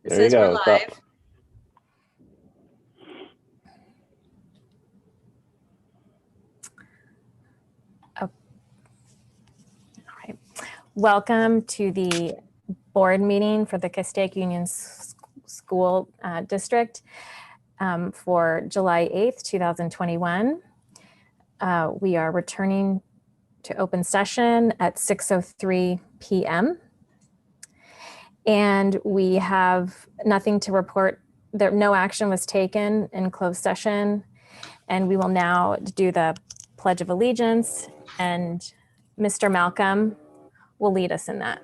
There you go. We're live. All right. Welcome to the board meeting for the Castaic Union School District for July 8th, 2021. We are returning to open session at 6:03 p.m. And we have nothing to report. There, no action was taken in closed session. And we will now do the Pledge of Allegiance, and Mr. Malcolm will lead us in that.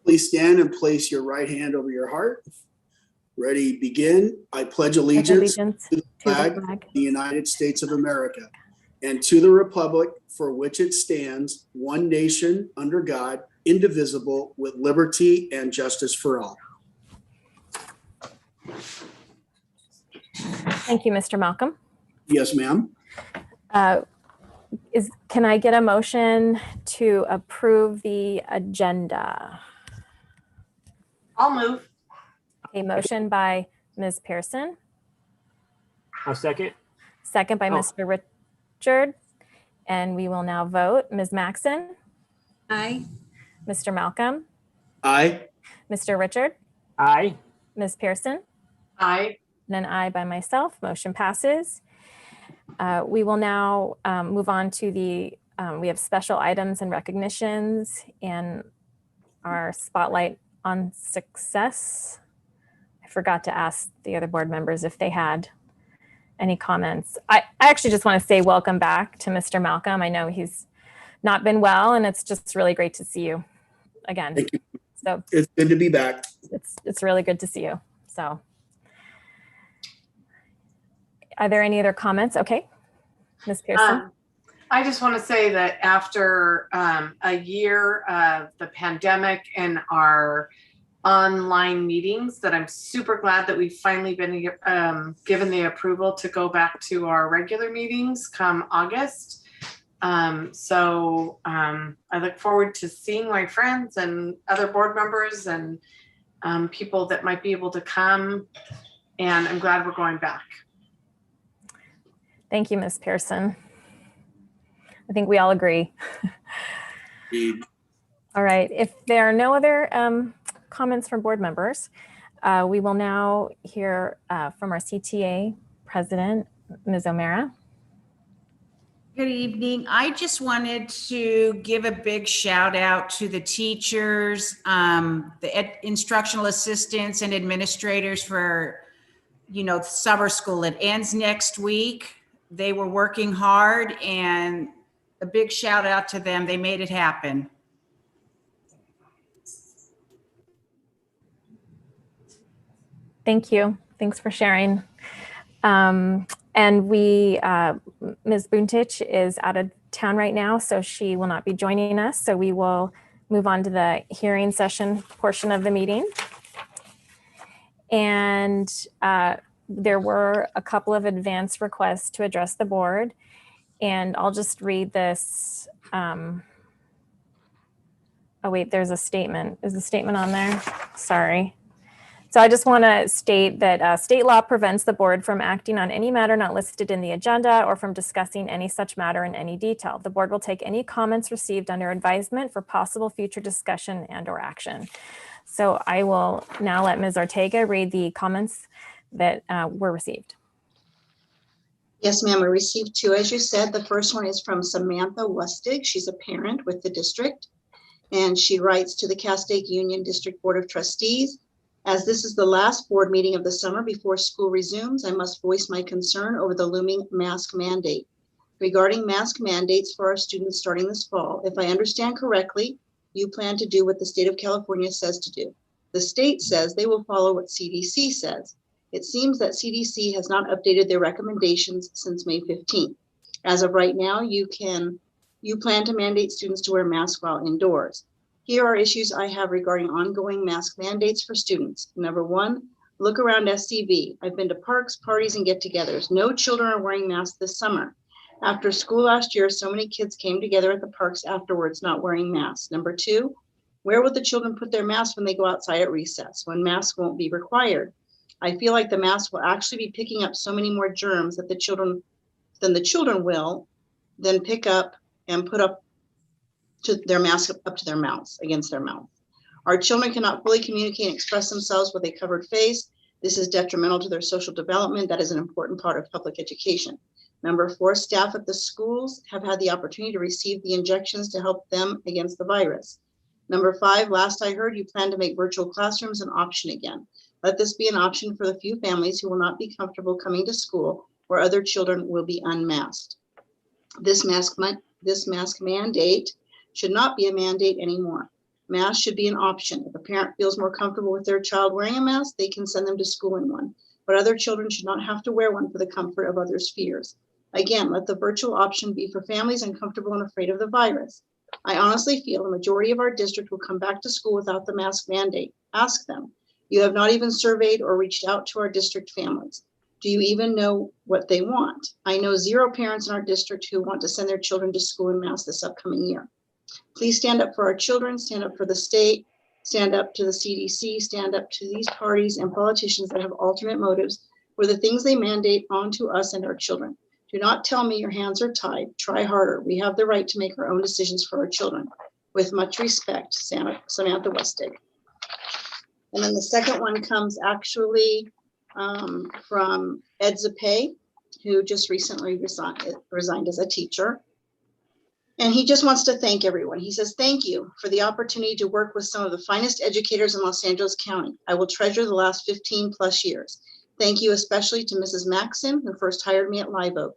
Please stand and place your right hand over your heart. Ready, begin. I pledge allegiance to the flag of the United States of America and to the republic for which it stands, one nation under God, indivisible, with liberty and justice for all. Thank you, Mr. Malcolm. Yes, ma'am. Can I get a motion to approve the agenda? I'll move. A motion by Ms. Pearson. A second. Second by Mr. Richard. And we will now vote. Ms. Maxon? Aye. Mr. Malcolm? Aye. Mr. Richard? Aye. Ms. Pearson? Aye. And an aye by myself. Motion passes. We will now move on to the, we have special items and recognitions and our spotlight on success. I forgot to ask the other board members if they had any comments. I actually just want to say welcome back to Mr. Malcolm. I know he's not been well, and it's just really great to see you again. Thank you. So It's good to be back. it's really good to see you. So are there any other comments? Okay, Ms. Pearson. I just want to say that after a year of the pandemic and our online meetings, that I'm super glad that we've finally been given the approval to go back to our regular meetings come August. So I look forward to seeing my friends and other board members and people that might be able to come. And I'm glad we're going back. Thank you, Ms. Pearson. I think we all agree. All right, if there are no other comments from board members, we will now hear from our CTA president, Ms. O'Mara. Good evening. I just wanted to give a big shout out to the teachers, the instructional assistants and administrators for, summer school. It ends next week. They were working hard, and a big shout out to them. They made it happen. Thank you. Thanks for sharing. And we, Ms. Buntich is out of town right now, so she will not be joining us. So we will move on to the hearing session portion of the meeting. And there were a couple of advance requests to address the board. And I'll just read this. Oh, wait, there's a statement. Is the statement on there? Sorry. So I just want to state that state law prevents the board from acting on any matter not listed in the agenda or from discussing any such matter in any detail. The board will take any comments received under advisement for possible future discussion and or action. So I will now let Ms. Ortega read the comments that were received. Yes, ma'am, we received two, as you said. The first one is from Samantha Lustig. She's a parent with the district, and she writes to the Castaic Union District Board of Trustees. As this is the last board meeting of the summer before school resumes, I must voice my concern over the looming mask mandate. Regarding mask mandates for our students starting this fall, if I understand correctly, you plan to do what the state of California says to do. The state says they will follow what CDC says. It seems that CDC has not updated their recommendations since May 15th. As of right now, you plan to mandate students to wear masks while indoors. Here are issues I have regarding ongoing mask mandates for students. Number one, look around SCV. I've been to parks, parties, and get-togethers. No children are wearing masks this summer. After school last year, so many kids came together at the parks afterwards not wearing masks. Number two, Where will the children put their masks when they go outside at recess, when masks won't be required? I feel like the mask will actually be picking up so many more germs that the children will then pick up and put up to their mask up to their mouths, against their mouth. Our children cannot fully communicate and express themselves with a covered face. This is detrimental to their social development. That is an important part of public education. Number 4, staff at the schools have had the opportunity to receive the injections to help them against the virus. Number 5, last I heard, you plan to make virtual classrooms an option again. Let this be an option for the few families who will not be comfortable coming to school where other children will be unmasked. This mask mandate should not be a mandate anymore. Masks should be an option. If a parent feels more comfortable with their child wearing a mask, they can send them to school in one. But other children should not have to wear one for the comfort of others' fears. Again, let the virtual option be for families uncomfortable and afraid of the virus. I honestly feel the majority of our district will come back to school without the mask mandate. Ask them. You have not even surveyed or reached out to our district families. Do you even know what they want? I know 0 parents in our district who want to send their children to school in masks this upcoming year. Please stand up for our children, stand up for the state, stand up to the CDC, stand up to these parties and politicians that have alternate motives for the things they mandate onto us and our children. Do not tell me your hands are tied. Try harder. We have the right to make our own decisions for our children. With much respect, Samantha Westig. And then the second one comes actually from Ed Zapay, who just recently resigned as a teacher. And he just wants to thank everyone. He says, thank you for the opportunity to work with some of the finest educators in Los Angeles County. I will treasure the last 15 plus years. Thank you especially to Mrs. Maxon, who first hired me at Live Oak.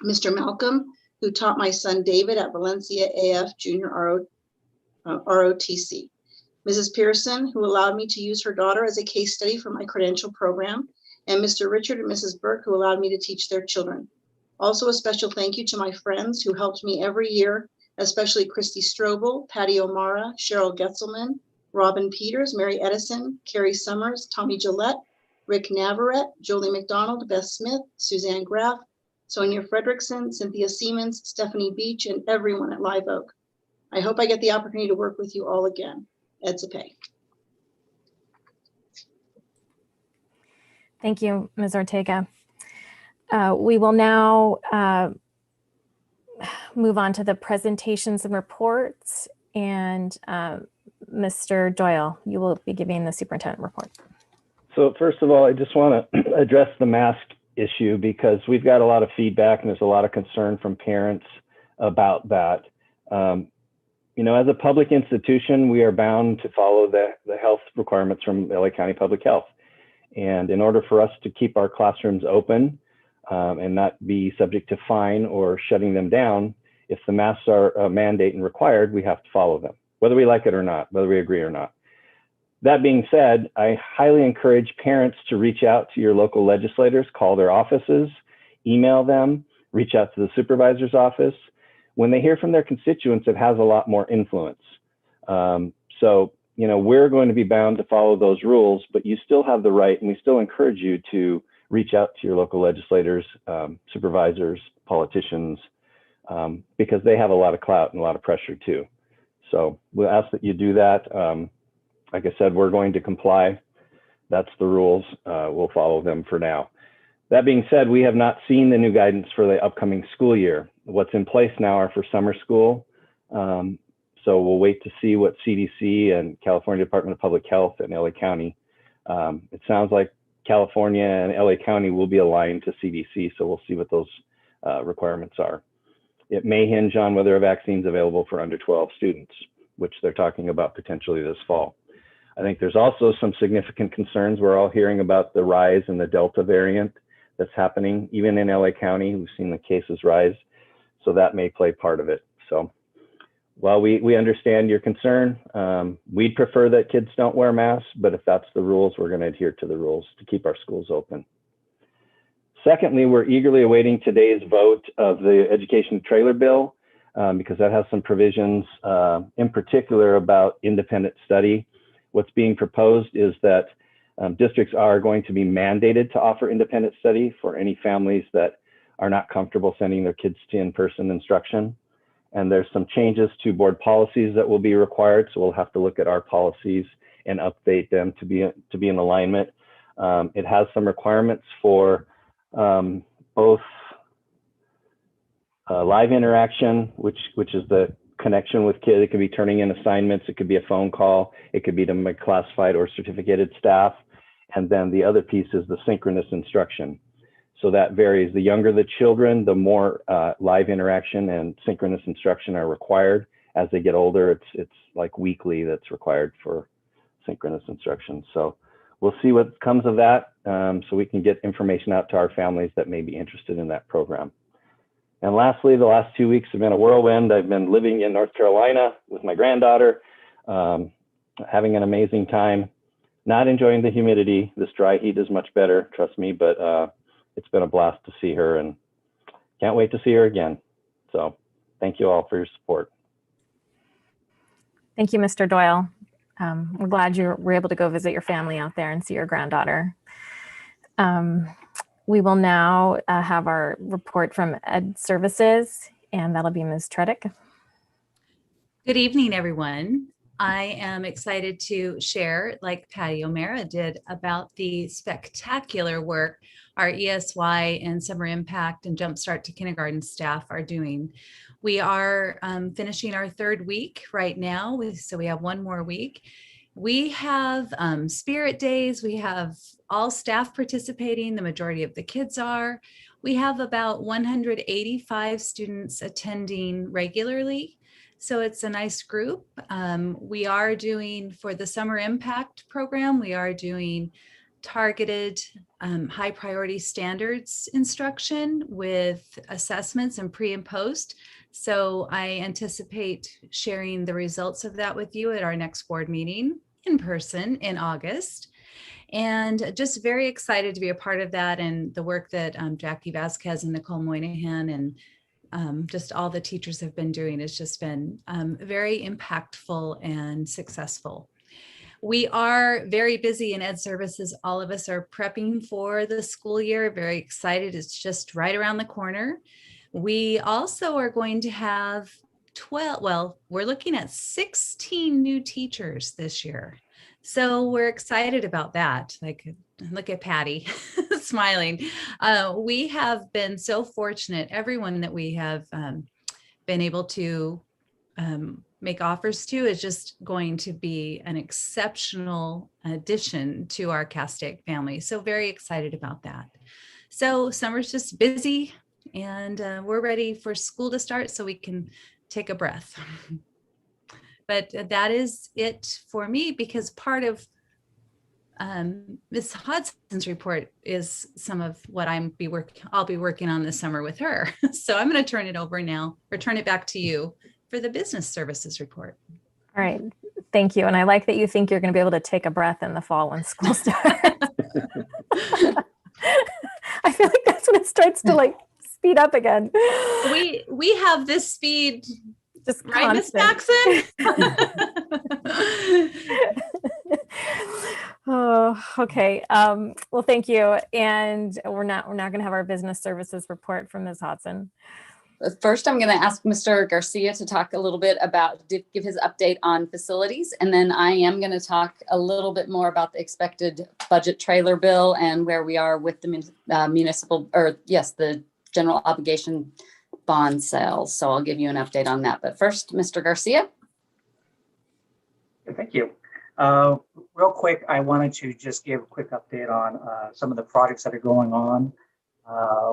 Mr. Malcolm, who taught my son David at Valencia AF Junior ROTC. Mrs. Pearson, who allowed me to use her daughter as a case study for my credential program. And Mr. Richard and Mrs. Burke, who allowed me to teach their children. Also, a special thank you to my friends who helped me every year, especially Christy Strobel, Patty O'Mara, Cheryl Getzelman, Robin Peters, Mary Edison, Carrie Summers, Tommy Gillette, Rick Navarrete, Jolie McDonald, Beth Smith, Suzanne Graff, Sonia Fredrickson, Cynthia Siemens, Stephanie Beach, and everyone at Live Oak. I hope I get the opportunity to work with you all again. Ed Zapay. Thank you, Ms. Ortega. We will now move on to the presentations and reports. And Mr. Doyle, you will be giving the superintendent report. So first of all, I just want to address the mask issue because we've got a lot of feedback and there's a lot of concern from parents about that. You know, as a public institution, we are bound to follow the health requirements from LA County Public Health. And in order for us to keep our classrooms open and not be subject to fine or shutting them down, if the masks are a mandate and required, we have to follow them, whether we like it or not, whether we agree or not. That being said, I highly encourage parents to reach out to your local legislators, call their offices, email them, reach out to the supervisor's office. When they hear from their constituents, it has a lot more influence. So, you know, we're going to be bound to follow those rules, but you still have the right, and we still encourage you to reach out to your local legislators, supervisors, politicians, because they have a lot of clout and a lot of pressure too. So we'll ask that you do that. Like I said, we're going to comply. That's the rules. We'll follow them for now. That being said, we have not seen the new guidance for the upcoming school year. What's in place now are for summer school. So we'll wait to see what CDC and California Department of Public Health and LA County. It sounds like California and LA County will be aligned to CDC, so we'll see what those requirements are. It may hinge on whether a vaccine is available for under 12 students, which they're talking about potentially this fall. I think there's also some significant concerns. We're all hearing about the rise in the Delta variant that's happening, even in LA County. We've seen the cases rise, so that may play part of it. So while we understand your concern, we'd prefer that kids don't wear masks, but if that's the rules, we're going to adhere to the rules to keep our schools open. Secondly, we're eagerly awaiting today's vote of the education trailer bill because that has some provisions in particular about independent study. What's being proposed is that districts are going to be mandated to offer independent study for any families that are not comfortable sending their kids to in-person instruction. And there's some changes to board policies that will be required. So we'll have to look at our policies and update them to be in alignment. It has some requirements for both live interaction, which is the connection with kids. It could be turning in assignments. It could be a phone call. It could be to my classified or certificated staff. And then the other piece is the synchronous instruction. So that varies. The younger the children, the more live interaction and synchronous instruction are required. As they get older, it's like weekly that's required for synchronous instruction. So we'll see what comes of that, so we can get information out to our families that may be interested in that program. And lastly, the last 2 weeks have been a whirlwind. I've been living in North Carolina with my granddaughter, having an amazing time, not enjoying the humidity. This dry heat is much better, trust me, but it's been a blast to see her and can't wait to see her again. So thank you all for your support. Thank you, Mr. Doyle. We're glad you were able to go visit your family out there and see your granddaughter. We will now have our report from Ed Services, and that'll be Ms. Tredick. Good evening, everyone. I am excited to share, like Patty O'Mara did, about the spectacular work our ESY and Summer Impact and Jumpstart to Kindergarten staff are doing. We are finishing our third week right now, so we have one more week. We have spirit days. We have all staff participating. The majority of the kids are. We have about 185 students attending regularly. So it's a nice group. We are doing, for the Summer Impact program, we are doing targeted high priority standards instruction with assessments and pre and post. So I anticipate sharing the results of that with you at our next board meeting in person in August. And just very excited to be a part of that, and the work that Jackie Vasquez and Nicole Moynihan and just all the teachers have been doing has just been very impactful and successful. We are very busy in Ed Services. All of us are prepping for the school year, very excited. It's just right around the corner. We also are going to have 12, well, we're looking at 16 new teachers this year. So we're excited about that. Like, look at Patty smiling. We have been so fortunate, everyone that we have been able to make offers to is just going to be an exceptional addition to our Castaic family. So very excited about that. So summer's just busy, and we're ready for school to start so we can take a breath. But that is it for me, because part of Ms. Hudson's report is some of what I'll be working on this summer with her. So I'm going to turn it over now, or turn it back to you for the business services report. All right, thank you. And I like that you think you're going to be able to take a breath in the fall when school starts. I feel like that's when it starts to like speed up again. We have this speed, just right, Ms. Jackson? Oh, okay. Well, thank you. And we're now going to have our business services report from Ms. Hodson. First, I'm going to ask Mr. Garcia to talk a little bit about, give his update on facilities. And then I am going to talk a little bit more about the expected budget trailer bill and where we are with the the general obligation bond sales. So I'll give you an update on that. But first, Mr. Garcia. Thank you. Real quick, I wanted to just give a quick update on some of the projects that are going on.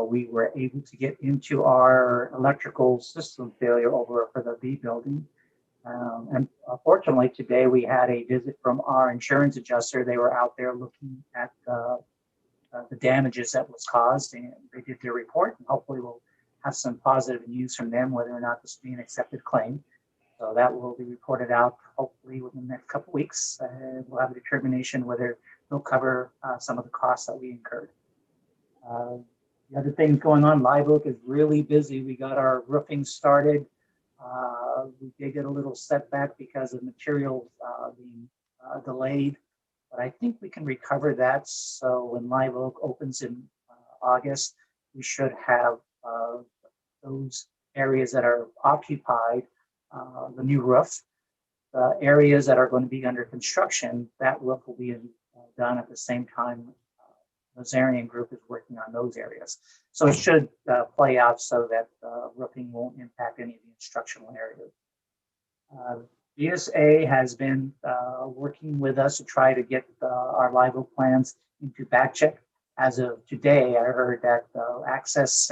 We were able to get into our electrical system failure over for the B building. And fortunately, today we had a visit from our insurance adjuster. They were out there looking at the damages that was caused, and they did their report, and hopefully we'll have some positive news from them whether or not this will be an accepted claim. So that will be reported out hopefully within the next couple of weeks, and we'll have a determination whether they'll cover some of the costs that we incurred. The other things going on, Live Oak is really busy. We got our roofing started. We did get a little setback because of materials being delayed, but I think we can recover that. So when Live Oak opens in August, we should have those areas that are occupied, the new roof. The areas that are going to be under construction, that roof will be done at the same time. Nazarian group is working on those areas. So it should play out so that roofing won't impact any of the instructional areas. DSA has been working with us to try to get our LIVO plans into back check. As of today, I heard that access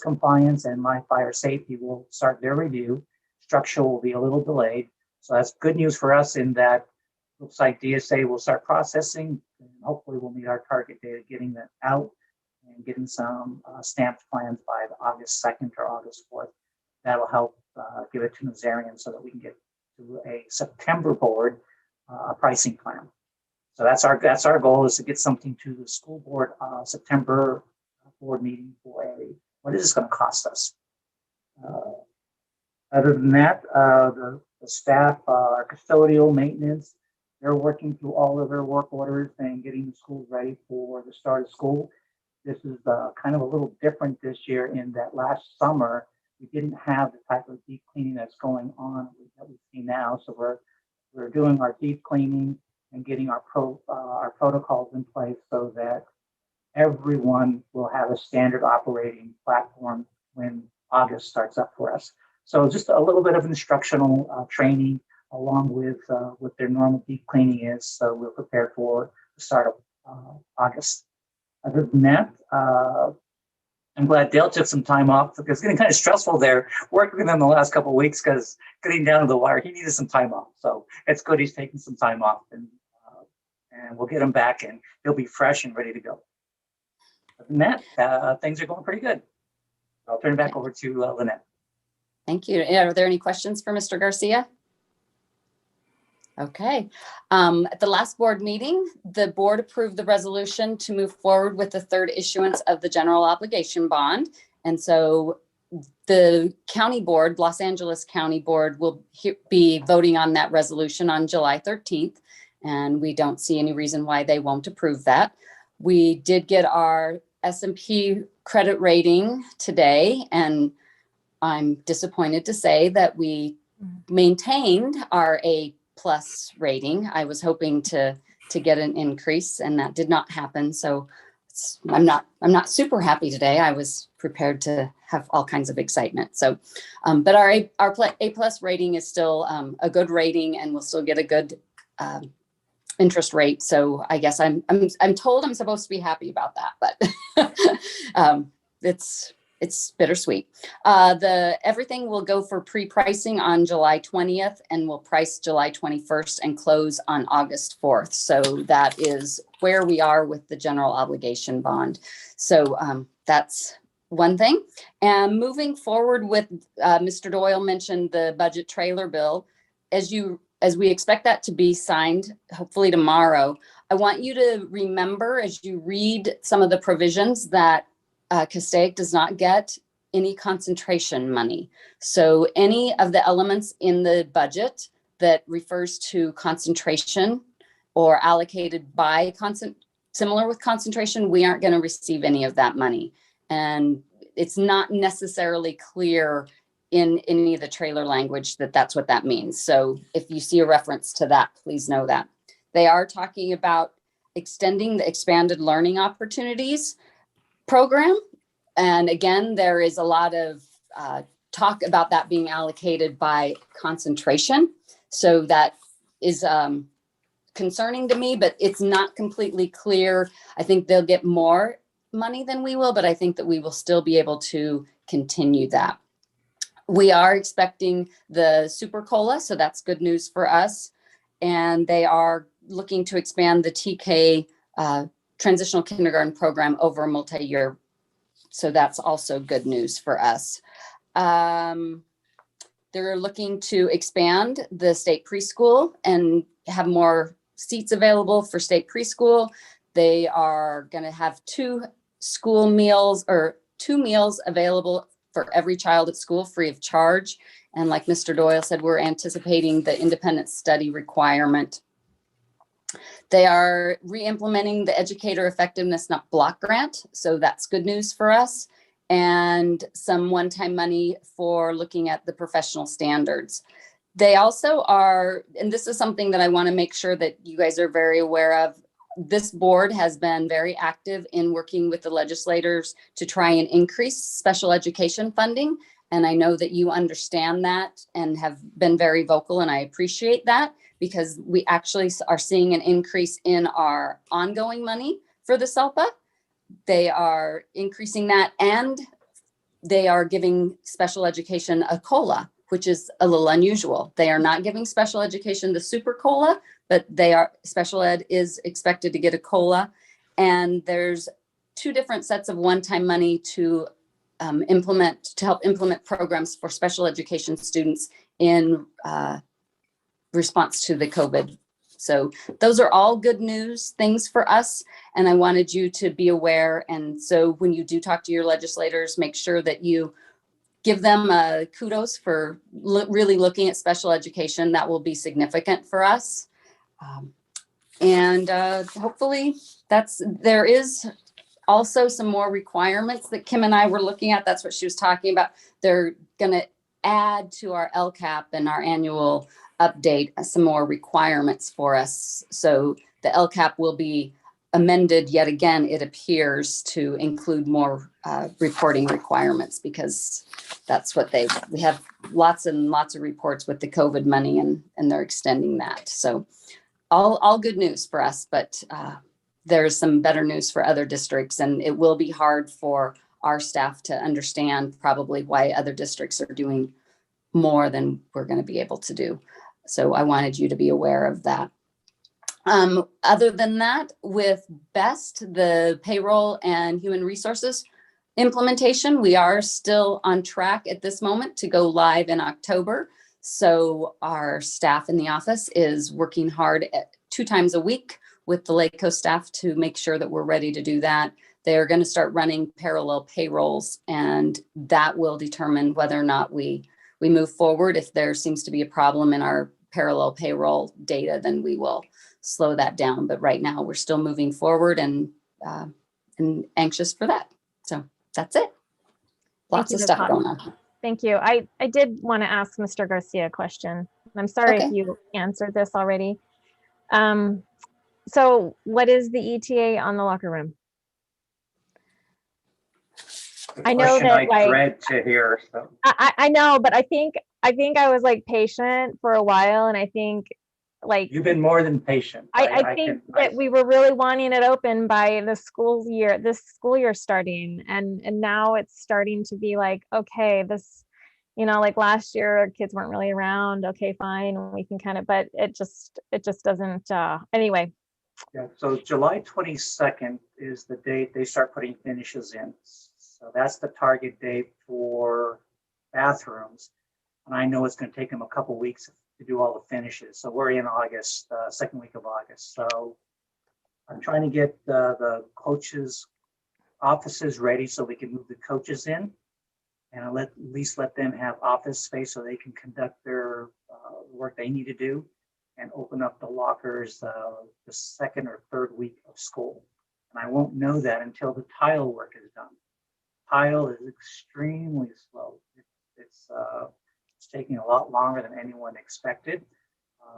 compliance and my fire safety will start their review. Structural will be a little delayed. So that's good news for us in that looks like DSA will start processing and hopefully we'll meet our target date of getting that out and getting some stamped plans by the August 2nd or August 4th. That'll help give it to Nazarian so that we can get to a September board pricing plan. So that's our goal, is to get something to the school board September board meeting for what is this going to cost us. Other than that, the staff, our custodial maintenance, they're working through all of their work orders and getting the schools ready for the start of school. This is kind of a little different this year in that last summer, we didn't have the type of deep cleaning that's going on that we see now. So we're doing our deep cleaning and getting our protocols in place so that everyone will have a standard operating platform when August starts up for us. So just a little bit of instructional training along with what their normal deep cleaning is. So we're prepared for the start of August. Other than that, I'm glad Dale took some time off because it's getting kind of stressful there working with him the last couple of weeks because getting down to the wire, he needed some time off. So it's good he's taking some time off and we'll get him back and he'll be fresh and ready to go. Other than that, things are going pretty good. I'll turn it back over to Lynette. Thank you. Are there any questions for Mr. Garcia? Okay. At the last board meeting, the board approved the resolution to move forward with the third issuance of the general obligation bond. And so the county board, Los Angeles County Board, will be voting on that resolution on July 13th. And we don't see any reason why they won't approve that. We did get our S&P credit rating today, and I'm disappointed to say that we maintained our A+ rating. I was hoping to get an increase, and that did not happen. So I'm not super happy today. I was prepared to have all kinds of excitement. So, but our A+ rating is still a good rating, and we'll still get a good interest rate. So I guess I'm told I'm supposed to be happy about that, but it's bittersweet. Everything will go for pre-pricing on July 20th and we'll price July 21st and close on August 4th. So that is where we are with the general obligation bond. So that's one thing. And moving forward with, Mr. Doyle mentioned the budget trailer bill. As we expect that to be signed, hopefully tomorrow, I want you to remember as you read some of the provisions that Castaic does not get any concentration money. So any of the elements in the budget that refers to concentration or allocated by similar with concentration, we aren't going to receive any of that money. And it's not necessarily clear in any of the trailer language that that's what that means. So if you see a reference to that, please know that. They are talking about extending the expanded learning opportunities program. And again, there is a lot of talk about that being allocated by concentration. So that is concerning to me, but it's not completely clear. I think they'll get more money than we will, but I think that we will still be able to continue that. We are expecting the Super Cola, so that's good news for us. And they are looking to expand the TK transitional kindergarten program over a multi-year. So that's also good news for us. They're looking to expand the state preschool and have more seats available for state preschool. They are going to have 2 meals available for every child at school free of charge. And like Mr. Doyle said, we're anticipating the independent study requirement. They are re-implementing the educator effectiveness block grant. So that's good news for us. and some one-time money for looking at the professional standards. They also are, and this is something that I want to make sure that you guys are very aware of. This board has been very active in working with the legislators to try and increase special education funding. And I know that you understand that and have been very vocal, and I appreciate that, because we actually are seeing an increase in our ongoing money for the SELPA. They are increasing that, and they are giving special education a COLA, which is a little unusual. They are not giving special education the super COLA, but special ed is expected to get a COLA. And there's 2 different sets of one-time money to help implement programs for special education students in response to the COVID. So those are all good news things for us. And I wanted you to be aware. And so when you do talk to your legislators, make sure that you give them kudos for really looking at special education. That will be significant for us. And hopefully there is also some more requirements that Kim and I were looking at. That's what she was talking about. They're going to add to our LCAP and our annual update some more requirements for us. So the LCAP will be amended yet again, it appears, to include more reporting requirements, because that's what we have lots and lots of reports with the COVID money, and they're extending that. So all good news for us, but there's some better news for other districts, and it will be hard for our staff to understand probably why other districts are doing more than we're going to be able to do. So I wanted you to be aware of that. Other than that, with BEST, the payroll and human resources implementation, we are still on track at this moment to go live in October. So our staff in the office is working hard 2 times a week with the Lake Coast staff to make sure that we're ready to do that. They're going to start running parallel payrolls, and that will determine whether or not we move forward. If there seems to be a problem in our parallel payroll data, then we will slow that down. But right now we're still moving forward and anxious for that. So that's it. Lots of stuff going on. Thank you. I did want to ask Mr. Garcia a question. I'm sorry if you answered this already. So what is the ETA on the locker room? I know that, like, dread to hear. So. I know, but I think I was like patient for a while, and I think like you've been more than patient. I think that we were really wanting it open by this school year starting, and now it's starting to be like, okay, this, you know, like last year kids weren't really around. Okay, fine, we can kind of, but it just doesn't. Anyway. Yeah. So July 22nd is the date they start putting finishes in. So that's the target date for bathrooms. And I know it's going to take them a couple of weeks to do all the finishes. So we're in August, second week of August. So I'm trying to get the coaches' offices ready so we can move the coaches in, and I'll at least let them have office space so they can conduct their work they need to do, and open up the lockers the second or third week of school. And I won't know that until the tile work is done. Tile is extremely slow. It's taking a lot longer than anyone expected.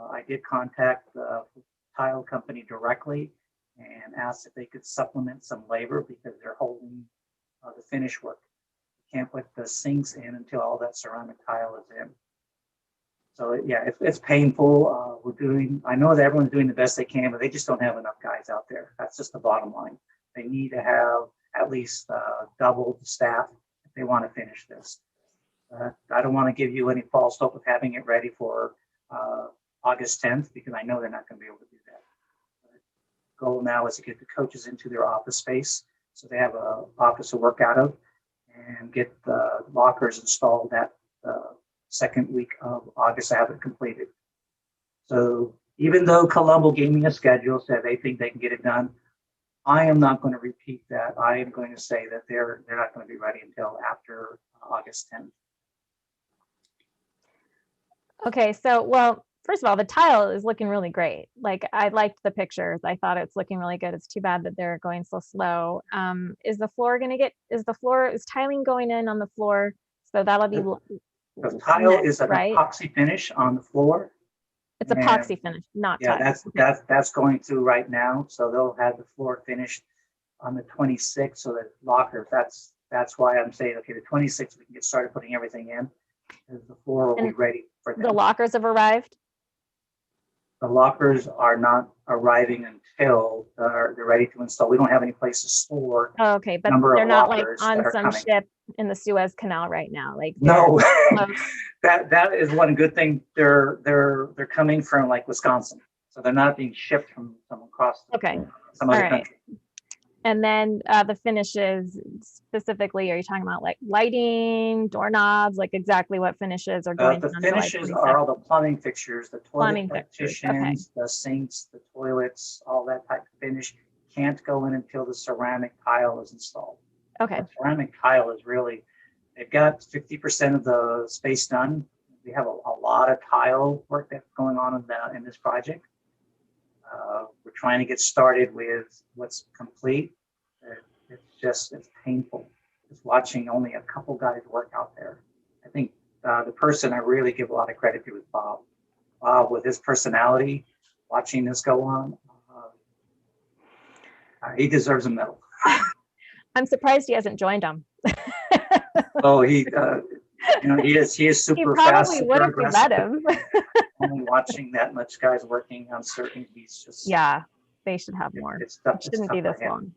I did contact the tile company directly and asked if they could supplement some labor, because they're holding the finish work. You can't put the sinks in until all that ceramic tile is in. So yeah, it's painful. I know that everyone's doing the best they can, but they just don't have enough guys out there. That's just the bottom line. They need to have at least double the staff if they want to finish this. I don't want to give you any false hope of having it ready for August 10th, because I know they're not going to be able to do that. The goal now is to get the coaches into their office space so they have an office to work out of, and get the lockers installed that second week of August to have it completed. So even though Colombo gave me a schedule, said they think they can get it done, I am not going to repeat that. I am going to say that they're not going to be ready until after August 10th. Okay, so, well, first of all, the tile is looking really great. Like I liked the pictures. I thought it's looking really good. It's too bad that they're going so slow. Is the floor going to get, is tiling going in on the floor? So that'll be The tile next, is an right? epoxy finish on the floor. It's epoxy finish, not Yeah, tile. that's going through right now. So they'll have the floor finished on the 26th. So that lockers, that's why I'm saying, okay, the 26th, we can get started putting everything in. Because the floor will be And ready for them. the lockers have arrived? The lockers are not arriving until they're ready to install. We don't have any place to store. Oh, okay, but number of they're not like lockers on that are some coming. ship in the Suez Canal right now. Like No, they're- that is one good thing. They're coming from like Wisconsin, so they're not being shipped from across Okay. some other All right. country. And then the finishes specifically, are you talking about like lighting, doorknobs, like exactly what finishes are going The on July finishes 22nd? are all the plumbing fixtures, the toilet Plumbing fixtures, okay. partitions, the sinks, the toilets, all that type of finish can't go in until the ceramic tile is installed. Okay. The ceramic tile is really, they've got 50% of the space done. We have a lot of tile work that's going on in this project. We're trying to get started with what's complete. It's painful. Just watching only a couple guys work out there. I think the person I really give a lot of credit to is Bob. Bob, with his personality, watching this go on, he deserves a medal. I'm surprised he hasn't joined them. Oh, he is super fast. He probably would if you let him. Only watching that much guys working on certain, he's just. Yeah, they should have more. It shouldn't be this long.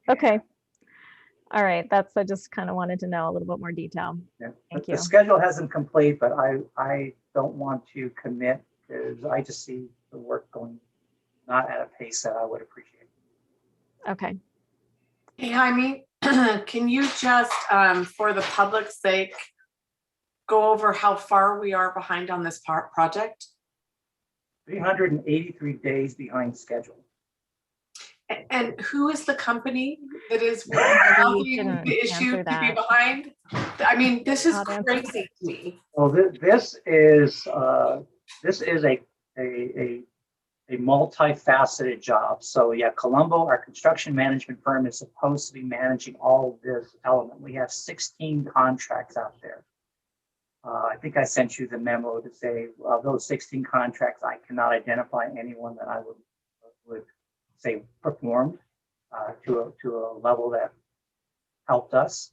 Yeah. Okay. All right, I just kind of wanted to know a little bit more detail. Yeah. Thank The you. schedule hasn't complete, but I don't want to commit because I just see the work going not at a pace that I would appreciate. Okay. Hey, Jaime, can you just, for the public's sake, go over how far we are behind on this project? 383 days behind schedule. And who is the company that is didn't the issue answer to be that. behind? I mean, this is Not answer crazy to me. Well, this is a multifaceted job. So yeah, Colombo, our construction management firm, is supposed to be managing all of this element. We have 16 contracts out there. I think I sent you the memo to say of those 16 contracts, I cannot identify anyone that I would say performed to a level that helped us.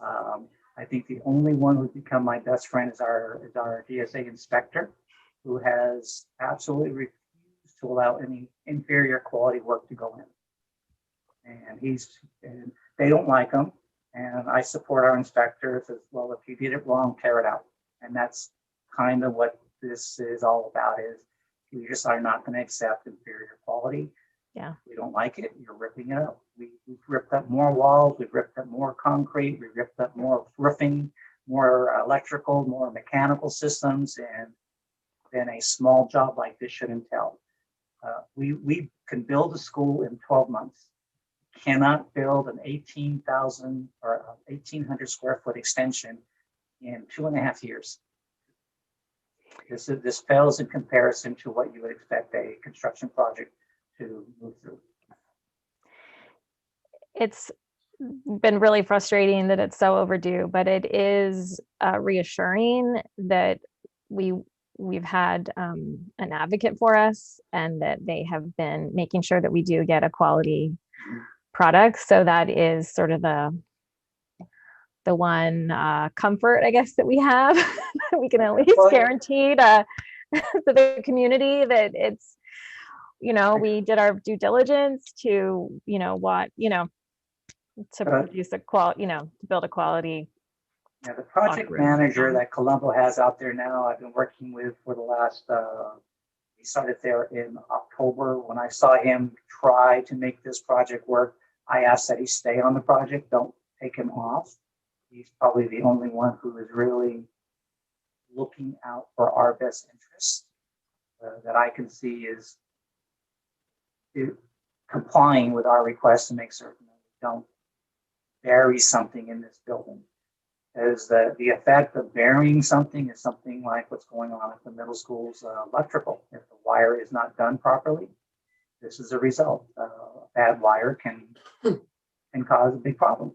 I think the only one who's become my best friend is our DSA inspector, who has absolutely refused to allow any inferior quality work to go in. And they don't like him. And I support our inspectors as well. If you did it wrong, tear it out. And that's kind of what this is all about, is we just are not going to accept inferior quality. Yeah. We don't like it, you're ripping it up. We've ripped up more walls, we've ripped up more concrete, we ripped up more roofing, more electrical, more mechanical systems, and then a small job like this should entail. We can build a school in 12 months. Cannot build an 18,000 or 1,800 square foot extension in 2.5 years. This fails in comparison to what you would expect a construction project to move through. It's been really frustrating that it's so overdue, but it is reassuring that we've had an advocate for us, and that they have been making sure that we do get a quality product. So that is sort of the one comfort, I guess, that we have. We can at least guarantee to the community that it's, we did our due diligence to, to produce a to build a quality. Yeah, the project manager that Colombo has out there now, I've been working with for the last, he started there in October. When I saw him try to make this project work, I asked that he stay on the project, don't take him off. He's probably the only one who is really looking out for our best interests that I can see is complying with our request to make certain that we don't bury something in this building. is that the effect of burying something is something like what's going on at the middle school's electrical. If the wire is not done properly, this is a result. A bad wire can cause a big problem.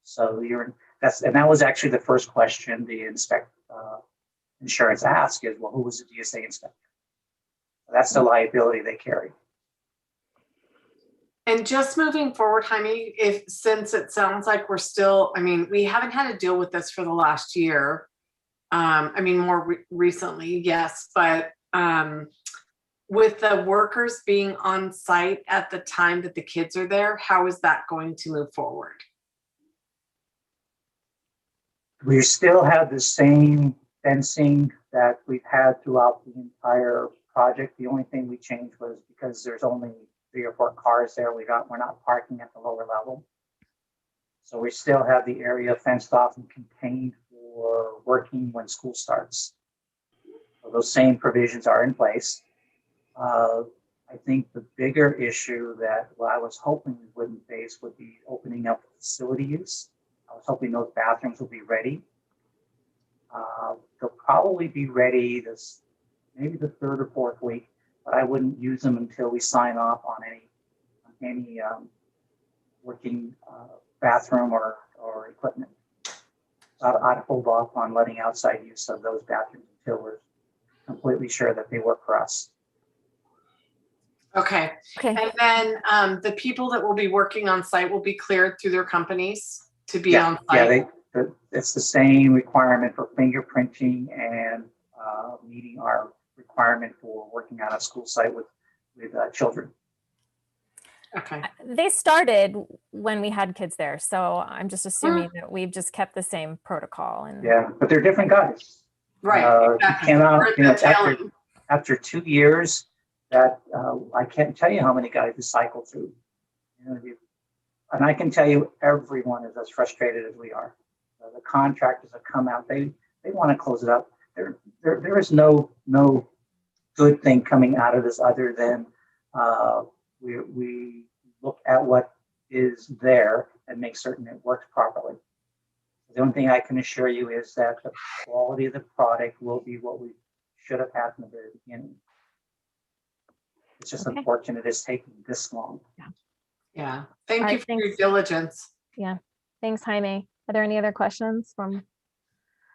So that was actually the first question the insurance asked is, well, who was the DSA inspector? That's the liability they carry. And just moving forward, Jaime, since it sounds like we're still, I mean, we haven't had to deal with this for the last year. I mean, more recently, yes, but with the workers being on site at the time that the kids are there, how is that going to move forward? We still have the same fencing that we've had throughout the entire project. The only thing we changed was because there's only 3 or 4 cars there, we're not parking at the lower level. So we still have the area fenced off and contained for working when school starts. So those same provisions are in place. I think the bigger issue that I was hoping we wouldn't face would be opening up facility use. I was hoping those bathrooms would be ready. They'll probably be ready maybe the 3rd or 4th week, but I wouldn't use them until we sign off on any working bathroom or equipment. So I'd hold off on letting outside use of those bathrooms until we're completely sure that they work for us. Okay. And then the people that will be working on site will be cleared through their companies to be on site? Yeah, it's the same requirement for fingerprinting and meeting our requirement for working on a school site with children. Okay. They started when we had kids there, so I'm just assuming that we've just kept the same protocol. And yeah, but they're different guys. Right. Exactly. You cannot, after 2 years, that I can't tell you how many guys we cycle through. And I can tell you, everyone is as frustrated as we are. The contractors that come out, they want to close it up. There is no good thing coming out of this other than we look at what is there and make certain it works properly. The only thing I can assure you is that the quality of the product will be what we should have had from the very beginning. It's just unfortunate it's taking this long. Yeah. Thank you for your diligence. Yeah. Thanks, Jaime. Are there any other questions from?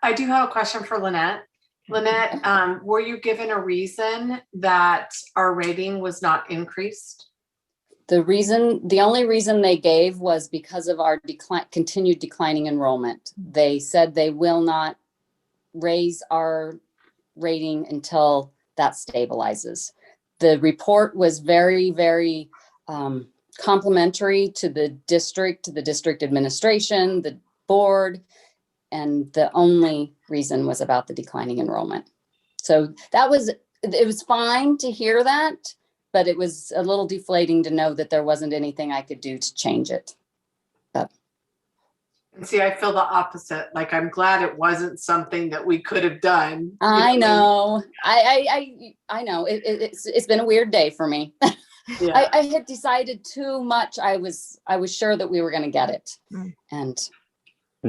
I do have a question for Lynette. Lynette, were you given a reason that our rating was not increased? The only reason they gave was because of our continued declining enrollment. They said they will not raise our rating until that stabilizes. The report was very, very complimentary to the district administration, the board, and the only reason was about the declining enrollment. So it was fine to hear that, but it was a little deflating to know that there wasn't anything I could do to change it. See, I feel the opposite. Like, I'm glad it wasn't something that we could have done. I know. I know. It's been a weird day for me. Yeah. I had decided too much. I was sure that we were going to get it. And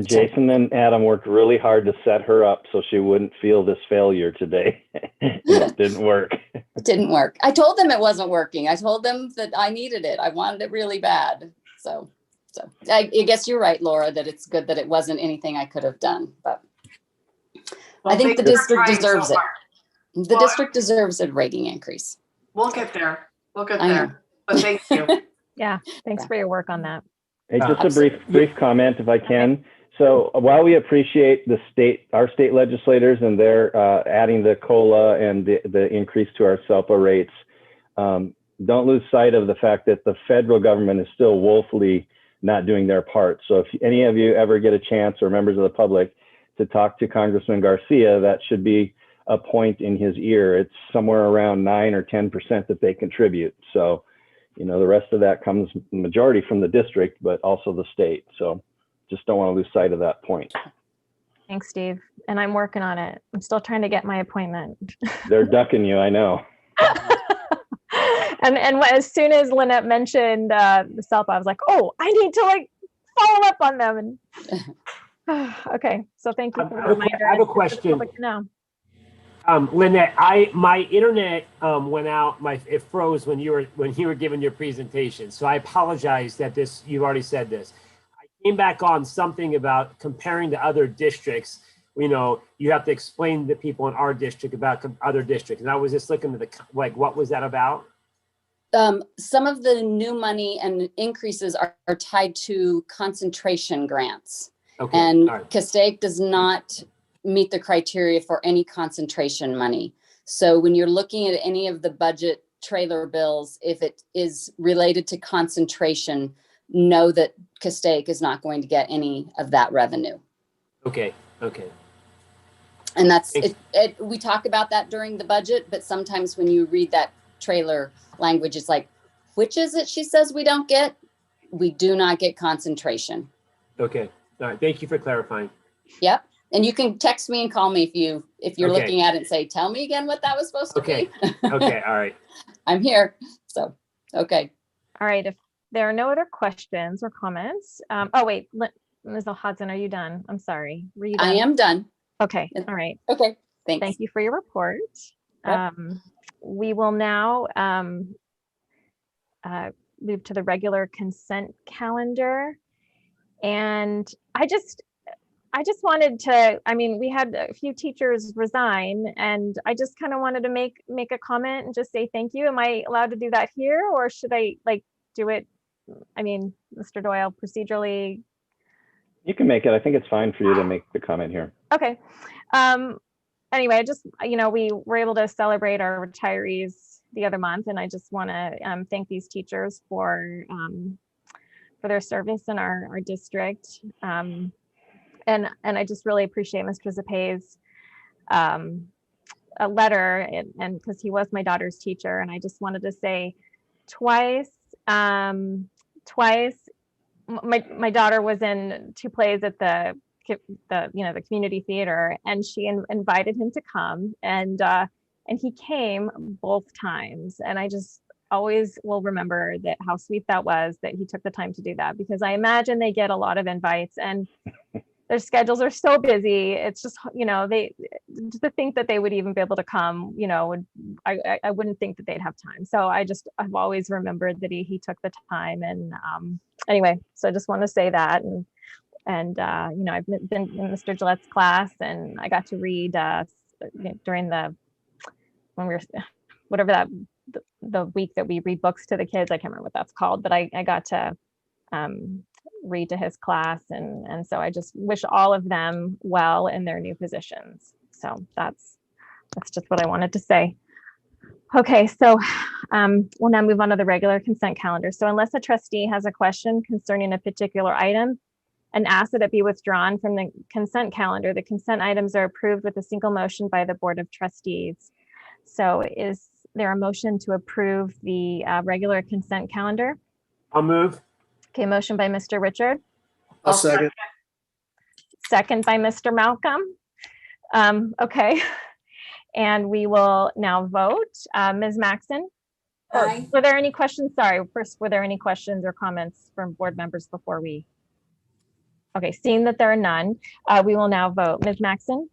Jason and Adam worked really hard to set her up so she wouldn't feel this failure today. It didn't work. It didn't work. I told them it wasn't working. I told them that I needed it. I wanted it really bad. So I guess you're right, Laura, that it's good that it wasn't anything I could have done. But I think the district deserves it. The district deserves a rating increase. We'll get there. But thank you. Yeah, thanks for your work on that. Hey, just a brief comment, if I can. So while we appreciate our state legislators and they're adding the COLA and the increase to our SELPA rates, don't lose sight of the fact that the federal government is still woefully not doing their part. So if any of you ever get a chance, or members of the public, to talk to Congressman Garcia, that should be a point in his ear. It's somewhere around 9 or 10% that they contribute. So, the rest of that comes majority from the district, but also the state. So just don't want to lose sight of that point. Thanks, Steve. And I'm working on it. I'm still trying to get my appointment. They're ducking you, I know. And as soon as Lynette mentioned the SELPA, I was like, oh, I need to follow up on them. And Okay, so thank you for the I have a- reminder. I have a It's good for the question. public to know. Lynette, my internet went out. It froze when you were giving your presentation. So I apologize that you've already said this. I came back on something about comparing to other districts. You know, you have to explain to people in our district about other districts. And I was just looking at what was that about? Some of the new money and increases are tied to concentration grants. Okay. And All right. Castaic does not meet the criteria for any concentration money. So when you're looking at any of the budget trailer bills, if it is related to concentration, know that Castaic is not going to get any of that revenue. Okay. Okay. And that's Thanks. we talk about that during the budget, but sometimes when you read that trailer language, it's like, which is it she says we don't get? We do not get concentration. Okay. All right. Thank you for clarifying. Yep. And you can text me and call me if you're Okay. looking at it and say, tell me again what that was supposed to Okay. be. Okay. All right. I'm here. So, okay. All right, if there are no other questions or comments, oh wait, Ms. Hudson, are you done? I'm sorry. Were you I done? am done. Okay, all right. Okay. Thanks. Thank you for your report. Yep. We will now move to the regular consent calendar. And I just wanted to, I mean, we had a few teachers resign, and I just kind of wanted to make a comment and just say thank you. Am I allowed to do that here, or should I do it? I mean, Mr. Doyle, procedurally. You can make it. I think it's fine for you to make the comment here. Okay. Anyway, I just, we were able to celebrate our retirees the other month, and I just want to thank these teachers for their service in our district. And I just really appreciate Mr. Zapay's a letter, and because he was my daughter's teacher, and I just wanted to say twice, my daughter was in 2 plays at the community theater, and she invited him to come, and he came both times, and I just always will remember that how sweet that was that he took the time to do that, because I imagine they get a lot of invites and their schedules are so busy. It's just, they just to think that they would even be able to come, I wouldn't think that they'd have time. So I've always remembered that he took the time. And anyway, so I just want to say that. And I've been in Mr. Gillette's class, and I got to read during when we were, whatever the week that we read books to the kids. I can't remember what that's called, but I got to read to his class, and so I just wish all of them well in their new positions. So that's just what I wanted to say. Okay, so we'll now move on to the regular consent calendar. So unless a trustee has a question concerning a particular item and asks that it be withdrawn from the consent calendar, the consent items are approved with a single motion by the Board of Trustees. So is there a motion to approve the regular consent calendar? I'll move. Okay, motion by Mr. Richard. I'll second. Second by Mr. Malcolm. Okay, and we will now vote. Ms. Maxon? Aye. Were there any questions? Sorry, first, were there any questions or comments from board members before we? Okay, seeing that there are none, we will now vote. Ms. Maxon?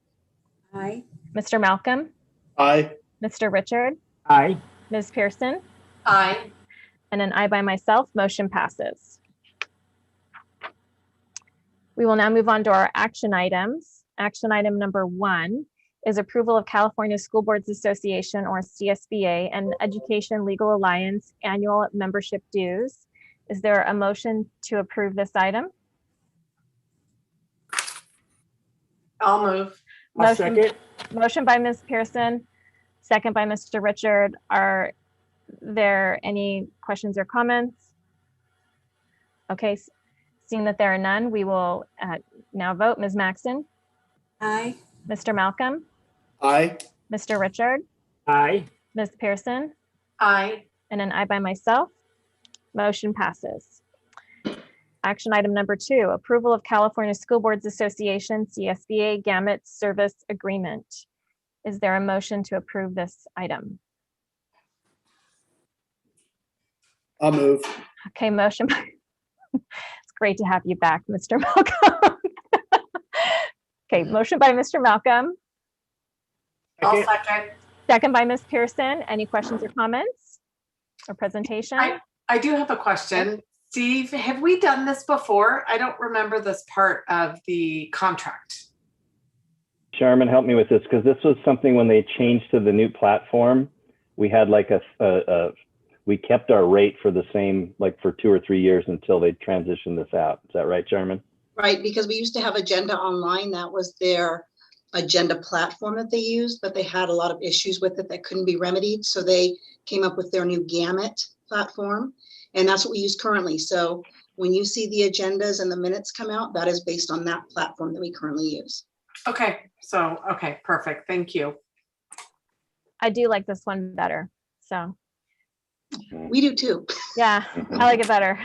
Aye. Mr. Malcolm? Aye. Mr. Richard? Aye. Ms. Pearson? Aye. And an aye by myself, motion passes. We will now move on to our action items. Action item number 1 is approval of California School Boards Association, or CSBA, and Education Legal Alliance annual membership dues. Is there a motion to approve this item? I'll move. I'll second. Motion by Ms. Pearson, second by Mr. Richard. Are there any questions or comments? Okay, seeing that there are none, we will now vote. Ms. Maxon? Aye. Mr. Malcolm? Aye. Mr. Richard? Aye. Ms. Pearson? Aye. And an aye by myself. Motion passes. Action item number 2, approval of California School Boards Association, CSBA Gamut Service Agreement. Is there a motion to approve this item? I'll move. Okay, motion. It's great to have you back, Mr. Malcolm. Okay, motion by Mr. Malcolm, I'll second. second by Ms. Pearson. Any questions or comments or presentation? I do have a question. Steve, have we done this before? I don't remember this part of the contract. Sharman, help me with this, because this was something when they changed to the new platform, we had like we kept our rate for the same, like for 2 or 3 years until they transitioned this out. Is that right, Sharman? Right, because we used to have Agenda Online. That was their agenda platform that they used, but they had a lot of issues with it that couldn't be remedied. So they came up with their new Gamut platform, and that's what we use currently. So when you see the agendas and the minutes come out, that is based on that platform that we currently use. Okay, so, okay, perfect. Thank you. I do like this one better. So We do too. yeah, I like it better.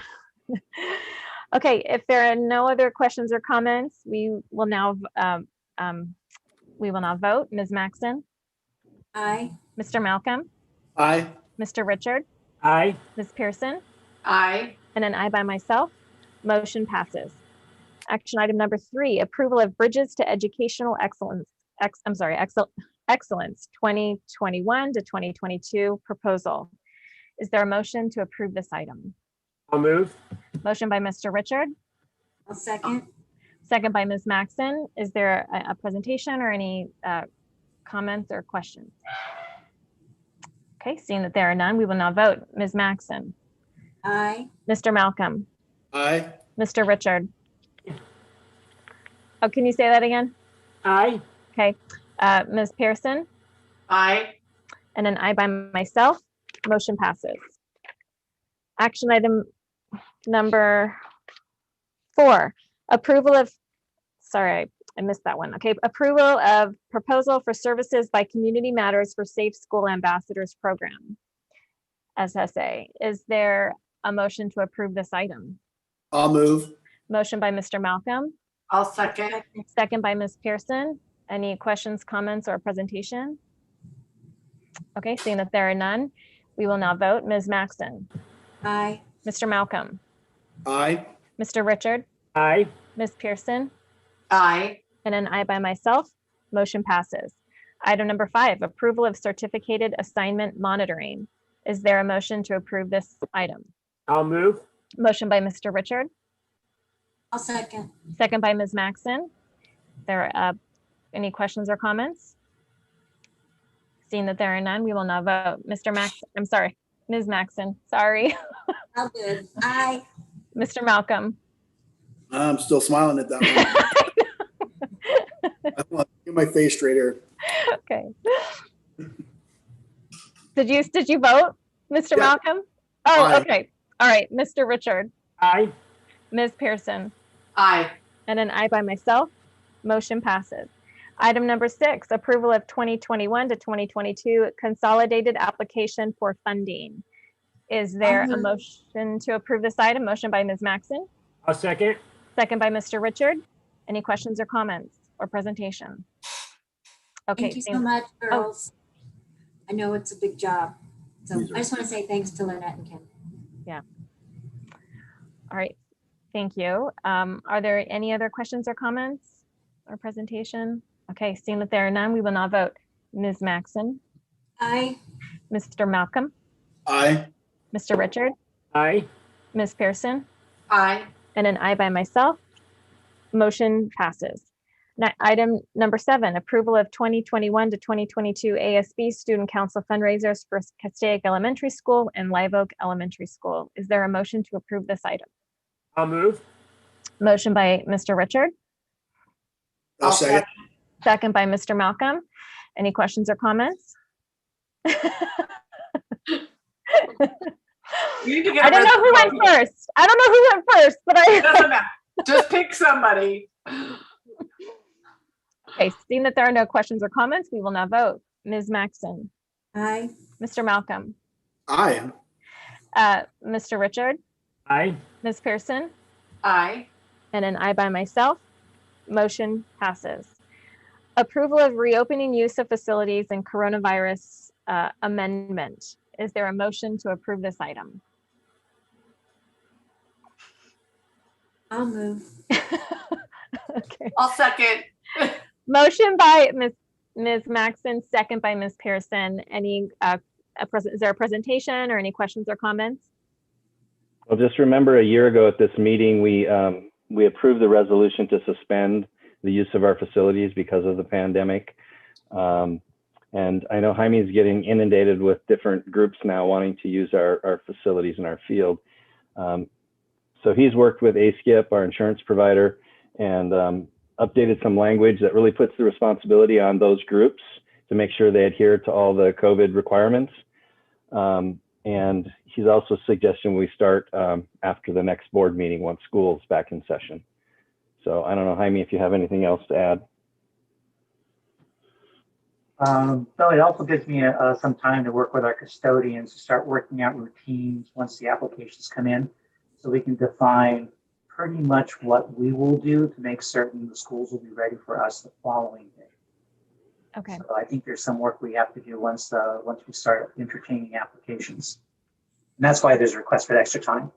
Okay, if there are no other questions or comments, we will now vote. Ms. Maxon, Aye. Mr. Malcolm, Aye. Mr. Richard, Aye. Ms. Pearson, Aye. and an aye by myself. Motion passes. Action item number 3, approval of Bridges to Educational Excellence, Excellence 2021 to 2022 proposal. Is there a motion to approve this item? I'll move. Motion by Mr. Richard, I'll second. second by Ms. Maxon. Is there a presentation or any comments or questions? Okay, seeing that there are none, we will now vote. Ms. Maxon, Aye. Mr. Malcolm, Aye. Mr. Richard. Oh, can you say that again? Aye. Okay, Ms. Pearson, Aye. and an aye by myself. Motion passes. Action item number 4, approval of, sorry, I missed that one. Okay, approval of proposal for services by Community Matters for Safe School Ambassadors Program, SSA. Is there a motion to approve this item? I'll move. Motion by Mr. Malcolm, I'll second. second by Ms. Pearson. Any questions, comments, or presentation? Okay, seeing that there are none, we will now vote. Ms. Maxon, Aye. Mr. Malcolm, Aye. Mr. Richard, Aye. Ms. Pearson, Aye. and an aye by myself. Motion passes. Item number 5, approval of certificated assignment monitoring. Is there a motion to approve this item? I'll move. Motion by Mr. Richard, I'll second. second by Ms. Maxon. There any questions or comments? Seeing that there are none, we will now vote. Ms. Maxon, sorry. All good. Aye. Mr. Malcolm, I'm still smiling at that one. I want to get my face straight here. okay. Did you vote, Mr. Yeah. Malcolm? Oh, Aye. okay. All right, Mr. Richard, Aye. Ms. Pearson, Aye. and an aye by myself. Motion passes. Item number 6, approval of 2021 to 2022 consolidated application for funding. Is there a motion to approve this item? Motion by Ms. Maxon, I'll second. second by Mr. Richard. Any questions or comments or presentation? Okay. Thank you so much, girls. I know it's a big job. So I just want to say thanks to Lynette and Kim. All right. Thank you. Are there any other questions or comments or presentation? Okay, seeing that there are none, we will now vote. Ms. Maxon, Aye. Mr. Malcolm, Aye. Mr. Richard, Aye. Ms. Pearson, Aye. and an aye by myself. Motion passes. Item number 7, approval of 2021 to 2022 ASB Student Council fundraisers for Castaic Elementary School and Live Oak Elementary School. Is there a motion to approve this item? I'll move. Motion by Mr. Richard, I'll second. second by Mr. Malcolm. Any questions or comments? You need to get I don't know who went first. I don't know who went first, but Doesn't matter. Just pick somebody. Okay, seeing that there are no questions or comments, we will now vote. Ms. Maxon, Aye. Mr. Malcolm, Aye. Mr. Richard, Aye. Ms. Pearson, Aye. and an aye by myself. Motion passes. Approval of reopening use of facilities and coronavirus amendment. Is there a motion to approve this item? I'll move. Okay, I'll second. Motion by Ms. Maxon, second by Ms. Pearson. Is there a presentation or any questions or comments? Well, just remember a year ago at this meeting, we approved the resolution to suspend the use of our facilities because of the pandemic. And I know Jaime's getting inundated with different groups now wanting to use our facilities in our field. So he's worked with ASKIP, our insurance provider, and updated some language that really puts the responsibility on those groups to make sure they adhere to all the COVID requirements. And he's also suggesting we start after the next board meeting once school's back in session. So I don't know, Jaime, if you have anything else to add. So it also gives me some time to work with our custodians to start working out routines once the applications come in, so we can define pretty much what we will do to make certain the schools will be ready for us the following day. Okay. So I think there's some work we have to do once we start entertaining applications. And that's why there's a request for extra time.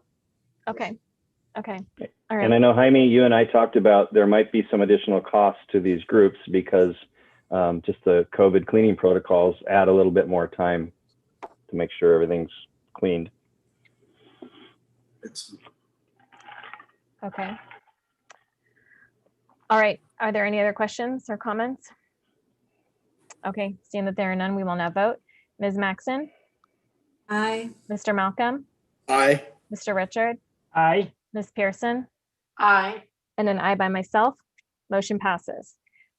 Okay. Okay. All right. And I know, Jaime, you and I talked about there might be some additional costs to these groups because just the COVID cleaning protocols add a little bit more time to make sure everything's cleaned. Okay. All right. Are there any other questions or comments? Okay. Seeing that there are none, we will now vote. Ms. Maxon? Aye. Mr. Malcolm? Aye. Mr. Richard? Aye. Ms. Pearson? Aye. And an aye by myself. Motion passes.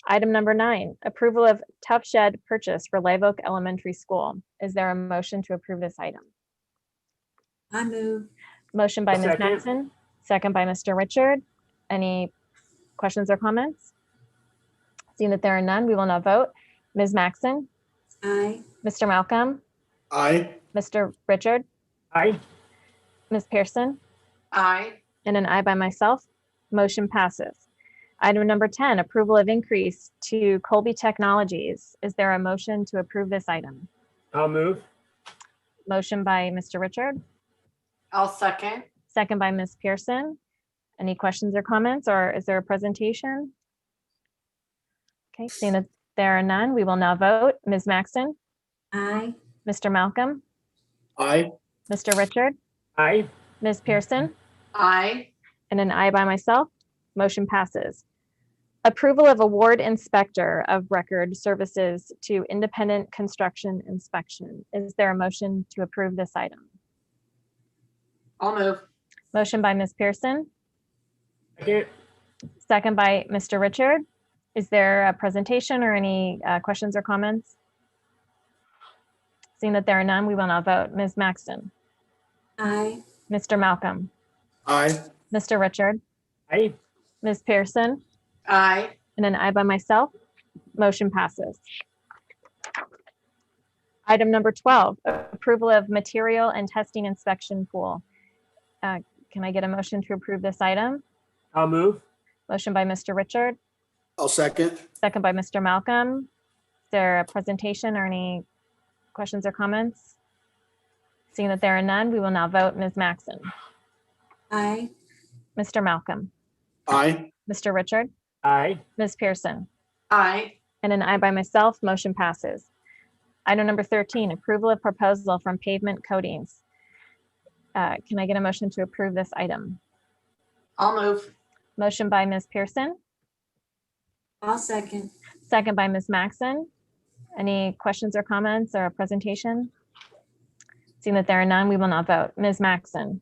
Item number 9, approval of Tough Shed purchase for Live Oak Elementary School. Is there a motion to approve this item? I move. Motion by Ms. Second. Maxon, second by Mr. Richard. Any questions or comments? Seeing that there are none, we will now vote. Ms. Maxon, Aye. Mr. Malcolm, Aye. Mr. Richard, Aye. Ms. Pearson, Aye. and an aye by myself. Motion passes. Item number 10, approval of increase to Colby Technologies. Is there a motion to approve this item? I'll move. Motion by Mr. Richard, I'll second. second by Ms. Pearson. Any questions or comments, or is there a presentation? Okay, seeing that there are none, we will now vote. Ms. Maxon, Aye. Mr. Malcolm, Aye. Mr. Richard, Aye. Ms. Pearson, Aye. and an aye by myself. Motion passes. Approval of award inspector of record services to independent construction inspection. Is there a motion to approve this item? I'll move. Motion by Ms. Pearson, Second. second by Mr. Richard. Is there a presentation or any questions or comments? Seeing that there are none, we will now vote. Ms. Maxton, Aye. Mr. Malcolm, Aye. Mr. Richard, Aye. Ms. Pearson, Aye. and an aye by myself. Motion passes. Item number 12, approval of material and testing inspection pool. Can I get a motion to approve this item? I'll move. Motion by Mr. Richard, I'll second. second by Mr. Malcolm. Is there a presentation or any questions or comments? Seeing that there are none, we will now vote. Ms. Maxon, Aye. Mr. Malcolm, Aye. Mr. Richard, Aye. Ms. Pearson, Aye. and an aye by myself. Motion passes. Item number 13, approval of proposal from Pavement Coatings. Can I get a motion to approve this item? I'll move. Motion by Ms. Pearson, I'll second. second by Ms. Maxon. Any questions or comments or a presentation? Seeing that there are none, we will now vote. Ms. Maxon,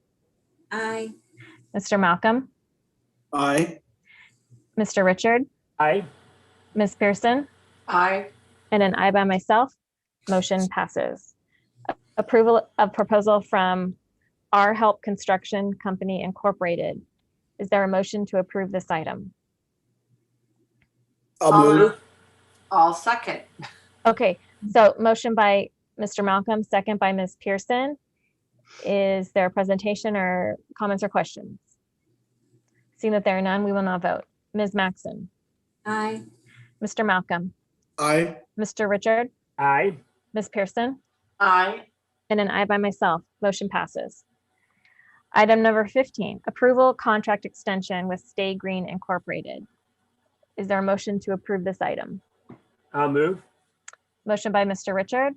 Aye. Mr. Malcolm, Aye. Mr. Richard, Aye. Ms. Pearson, Aye. and an aye by myself. Motion passes. Approval of proposal from Our Help Construction Company Incorporated. Is there a motion to approve this item? I'll move. I'll second. Okay, so motion by Mr. Malcolm, second by Ms. Pearson. Is there a presentation or comments or questions? Seeing that there are none, we will now vote. Ms. Maxon, Aye. Mr. Malcolm, Aye. Mr. Richard, Aye. Ms. Pearson, Aye. and an aye by myself. Motion passes. Item number 15, approval contract extension with Stay Green Incorporated. Is there a motion to approve this item? I'll move. Motion by Mr. Richard.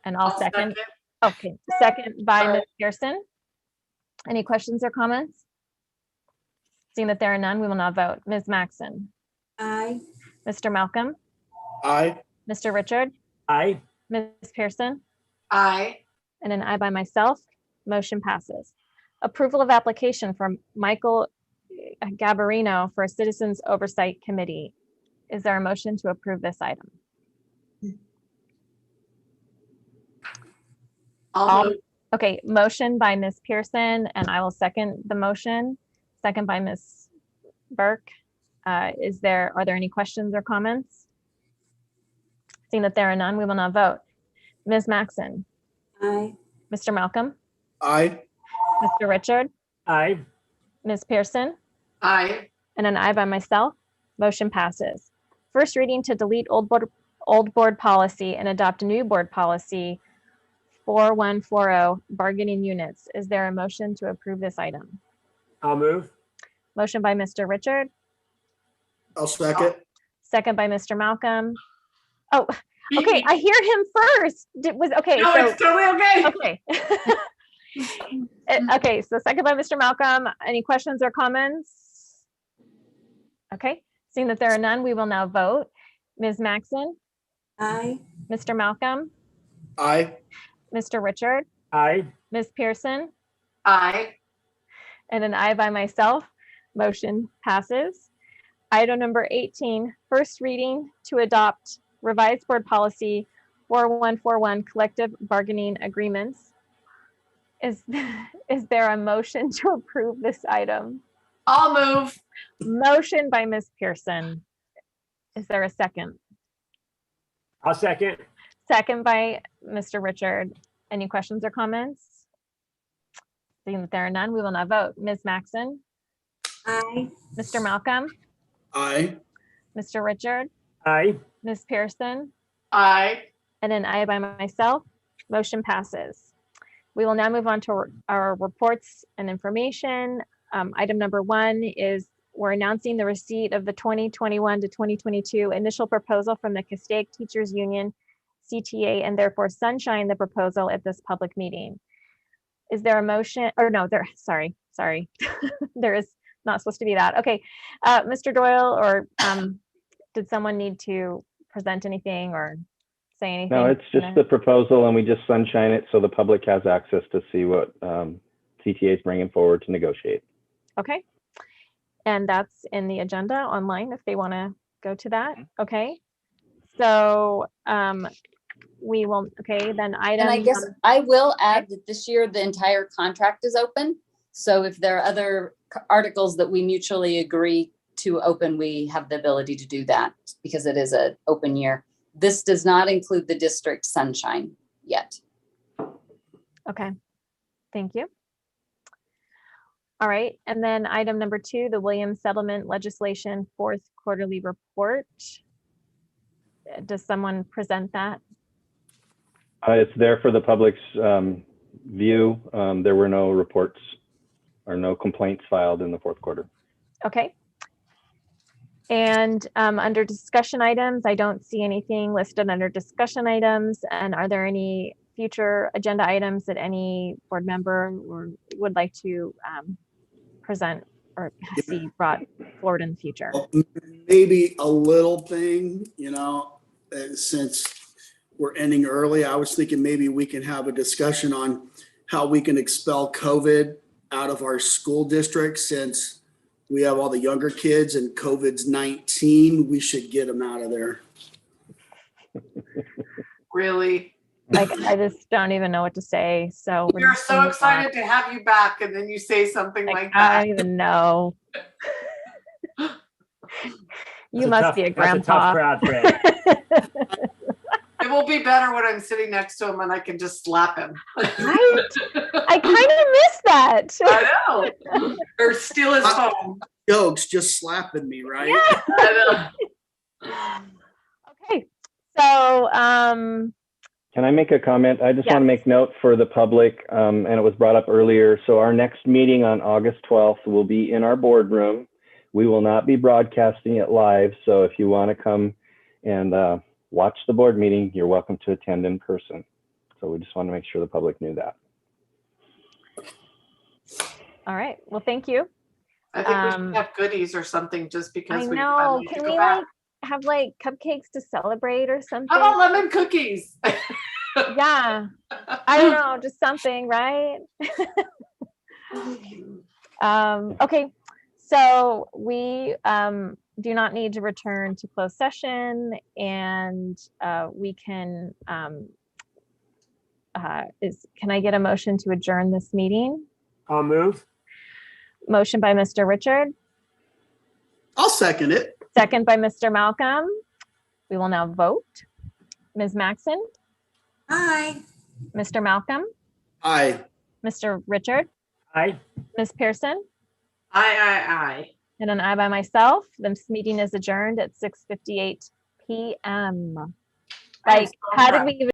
And I'll second. second. Okay, second by Sorry. Ms. Pearson. Any questions or comments? Seeing that there are none, we will now vote. Ms. Maxon, Aye. Mr. Malcolm, Aye. Mr. Richard, Aye. Ms. Pearson, Aye. and an aye by myself. Motion passes. Approval of application from Michael Gabarino for a Citizens Oversight Committee. Is there a motion to approve this item? I'll move. Okay, motion by Ms. Pearson, and I will second the motion. Second by Ms. Burke. Are there any questions or comments? Seeing that there are none, we will now vote. Ms. Maxon, Aye. Mr. Malcolm, Aye. Mr. Richard, Aye. Ms. Pearson, Aye. and an aye by myself. Motion passes. First reading to delete old board policy and adopt a new board policy 4140 bargaining units. Is there a motion to approve this item? I'll move. Motion by Mr. Richard, I'll second. second by Mr. Malcolm. Oh, okay, I hear him first. Okay, No, so it's totally okay. okay. Okay, so second by Mr. Malcolm. Any questions or comments? Okay, seeing that there are none, we will now vote. Ms. Maxon, Aye. Mr. Malcolm, Aye. Mr. Richard, Aye. Ms. Pearson, Aye. and an aye by myself. Motion passes. Item number 18, first reading to adopt revised board policy 4141 collective bargaining agreements. Is there a motion to approve this item? I'll move. Motion by Ms. Pearson. Is there a second? I'll second. Second by Mr. Richard. Any questions or comments? Seeing that there are none, we will now vote. Ms. Maxon, Aye. Mr. Malcolm, Aye. Mr. Richard, Aye. Ms. Pearson, Aye. and an aye by myself. Motion passes. We will now move on to our reports and information. Item number 1 is we're announcing the receipt of the 2021 to 2022 initial proposal from the Castaic Teachers Union, CTA, and therefore sunshine the proposal at this public meeting. Is there a motion? Or no, sorry. There is not supposed to be that. Okay, Mr. Doyle, or did someone need to present anything or say anything? No, it's just the proposal, and we just sunshine it so the public has access to see what CTA is bringing forward to negotiate. Okay, and that's in the agenda online if they want to go to that. Okay, so we will. Okay, then item. And I guess I will add that this year the entire contract is open. So if there are other articles that we mutually agree to open, we have the ability to do that because it is an open year. This does not include the district sunshine yet. Okay, thank you. All right, and then item number 2, the Williams Settlement Legislation 4th Quarterly Report. Does someone present that? It's there for the public's view. There were no reports or no complaints filed in the 4th quarter. Okay. And under discussion items, I don't see anything listed under discussion items. And are there any future agenda items that any board member would like to present or see brought forward in the future? Maybe a little thing, since we're ending early, I was thinking maybe we can have a discussion on how we can expel COVID out of our school district. Since we have all the younger kids and COVID's 19, we should get them out of there. Really? I just don't even know what to say. So we're so excited to have you back, and then you say something like that. I don't even know. You must be a grandpa. That's a tough crowd, Fred. It will be better when I'm sitting next to him and I can just slap him. Right? I kind of miss that. I know. Or steal his phone. Jokes, just slapping me, right? Yeah. I know. Okay. So, Can I make a comment? I just Yeah. want to make note for the public, and it was brought up earlier. So our next meeting on August 12th will be in our boardroom. We will not be broadcasting it live. So if you want to come and watch the board meeting, you're welcome to attend in person. So we just want to make sure the public knew that. All right. Well, thank you. I think we should have goodies or something just because I we know. finally Can go we back. like have like cupcakes to celebrate or something? How about lemon cookies? Yeah. I don't know, just something, right? Okay. So we do not need to return to closed session, and we can can I get a motion to adjourn this meeting? I'll move. Motion by Mr. Richard, I'll second it. second by Mr. Malcolm. We will now vote. Ms. Maxon, Hi. Mr. Malcolm, Aye. Mr. Richard, Aye. Ms. Pearson, Aye. and an aye by myself. This meeting is adjourned at 6:58 p.m. I am Like, so how did proud. we even